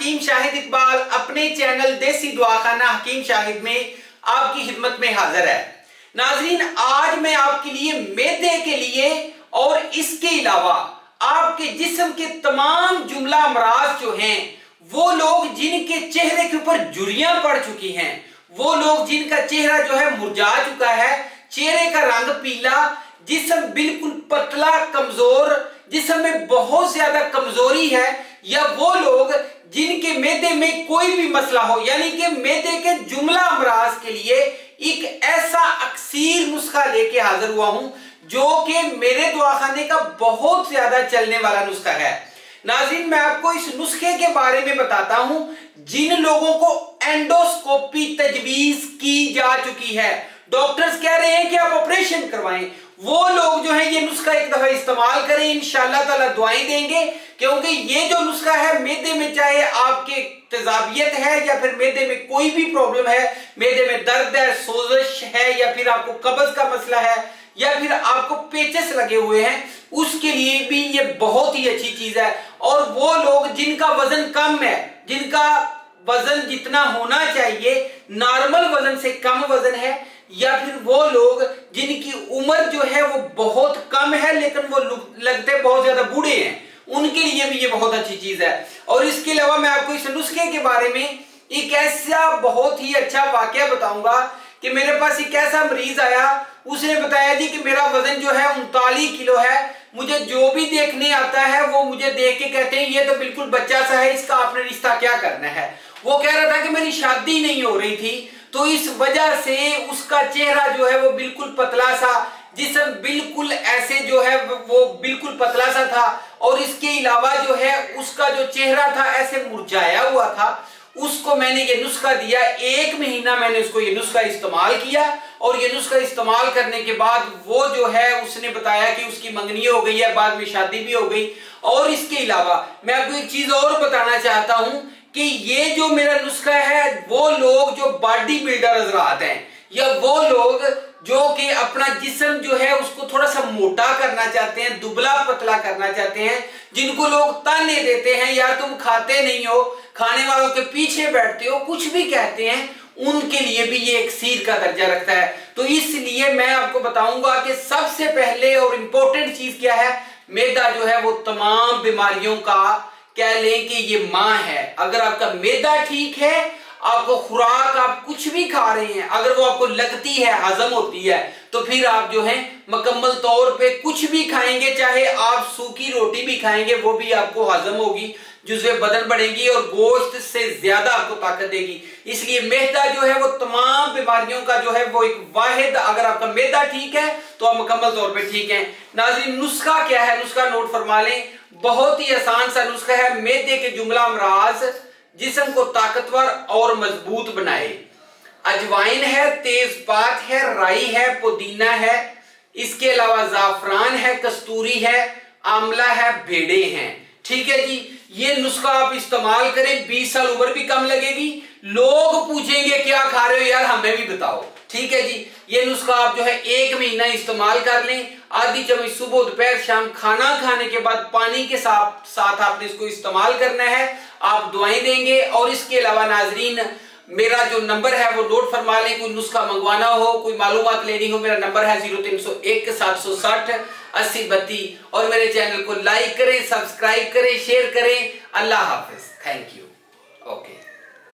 हकीम शाहिद इकबाल अपने चैनल देसी दुआखाना हकीम शाहिद में आपकी खिदमत में हाजिर है। नाजरीन, आज मैं आपके लिए मैदे के लिए और इसके अलावा आपके जिस्म के तमाम जुमला अमराज जो हैं, वो लोग जिनके चेहरे के ऊपर झुर्रियां पड़ चुकी हैं, वो लोग जिनका चेहरा जो है मुरझा चुका है, चेहरे का रंग पीला, जिस्म बिल्कुल पतला कमजोर, जिस्म में बहुत ज्यादा कमजोरी है, या वो लोग जिनके मैदे में कोई भी मसला हो, यानी कि मैदे के जुमला अमराज के लिए एक ऐसा अक्सीर नुस्खा लेके हाजिर हुआ हूं जो कि मेरे दुआखाने का बहुत ज्यादा चलने वाला नुस्खा है। नाज़रीन, मैं आपको इस नुस्खे के बारे में बताता हूं जिन लोगों को एंडोस्कोपी तजवीज की जा चुकी है, डॉक्टर्स कह रहे हैं कि आप ऑपरेशन करवाएं, वो लोग जो है ये नुस्खा एक दफा इस्तेमाल करें, इंशाअल्लाह ताला दुआएं देंगे। क्योंकि ये जो नुस्खा है, मैदे में चाहे आपके तेजाबियत है या फिर मैदे में कोई भी प्रॉब्लम है, मैदे में दर्द है, सोजिश है, या फिर आपको कब्ज का मसला है, या फिर आपको पेचेस लगे हुए हैं, उसके लिए भी ये बहुत ही अच्छी चीज है। और वो लोग जिनका वजन कम है, जिनका वजन जितना होना चाहिए नॉर्मल वजन से कम वजन है, या फिर वो लोग जिनकी उम्र जो है वो बहुत कम है लेकिन वो लगते बहुत ज्यादा बूढ़े हैं, उनके लिए भी ये बहुत अच्छी चीज है। और इसके अलावा मैं आपको इस नुस्खे के बारे में एक ऐसा बहुत ही अच्छा वाकया बताऊंगा कि मेरे पास एक ऐसा मरीज आया, उसने बताया जी कि मेरा वजन जो है 39 किलो है, मुझे जो भी देखने आता है वो मुझे देख के कहते हैं ये तो बिल्कुल बच्चा सा है, इसका आपने रिश्ता क्या करना है। वो कह रहा था कि मेरी शादी नहीं हो रही थी, तो इस वजह से उसका चेहरा जो है वो बिल्कुल पतला सा, जिस्म बिल्कुल ऐसे जो है वो बिल्कुल पतला सा था, और इसके अलावा जो है उसका जो चेहरा था ऐसे मुरझाया हुआ था। उसको मैंने ये नुस्खा दिया, 1 महीना मैंने उसको ये नुस्खा इस्तेमाल किया, और ये नुस्खा इस्तेमाल करने के बाद वो जो है उसने बताया कि उसकी मंगनी हो गई है, बाद में शादी भी हो गई। और इसके अलावा मैं आपको एक चीज और बताना चाहता हूं कि ये जो मेरा नुस्खा है, वो लोग जो बॉडी बिल्डर हजरात हैं, या वो लोग जो कि अपना जिस्म जो है उसको थोड़ा सा मोटा करना चाहते हैं, दुबला पतला करना चाहते हैं, जिनको लोग ताने देते हैं यार तुम खाते नहीं हो, खाने वालों के पीछे बैठते हो, कुछ भी कहते हैं, उनके लिए भी ये अक्सीर का दर्जा रखता है। तो इसलिए मैं आपको बताऊंगा कि सबसे पहले और इंपॉर्टेंट चीज क्या है, मैदा जो है वो तमाम बीमारियों का कह लें कि ये मां है। अगर आपका मैदा ठीक है, आपको खुराक आप कुछ भी खा रहे हैं, अगर वो आपको लगती है, हजम होती है, तो फिर आप जो है मुकम्मल तौर पे कुछ भी खाएंगे, चाहे आप सूखी रोटी भी खाएंगे, वो भी आपको हजम होगी, जिससे बदन बढ़ेगी और गोश्त से ज्यादा आपको ताकत देगी। इसलिए मैदा जो है वो तमाम बीमारियों का जो है वो एक वाहिद, अगर आपका मैदा ठीक है तो आप मुकम्मल तौर पे ठीक है। नाज़रीन, नुस्खा क्या है, नुस्खा नोट फरमा लें, बहुत ही आसान सा नुस्खा है। मैदे के जुमला अमराज जिस्म को ताकतवर और मजबूत बनाए। अजवाइन है, तेजपात है, राई है, पुदीना है, इसके अलावा जाफरान है, कस्तूरी है, आंवला है, भेड़े हैं। ठीक है जी, ये नुस्खा आप इस्तेमाल करें, 20 साल उम्र भी कम लगेगी, लोग पूछेंगे क्या खा रहे हो यार, हमें भी बताओ। ठीक है जी, ये नुस्खा आप जो है 1 महीना इस्तेमाल कर लें, आधी चम्मच सुबह दोपहर शाम खाना खाने के बाद पानी के साथ आपने इसको इस्तेमाल करना है, आप दुआएं देंगे। और इसके अलावा नाजरीन, मेरा जो नंबर है वो नोट फरमा लें, कोई नुस्खा मंगवाना हो, कोई मालूमात लेनी हो, मेरा नंबर है 0301 760 8032, और मेरे चैनल को लाइक करें, सब्सक्राइब करें, शेयर करें। अल्लाह हाफिज, थैंक यू, ओके।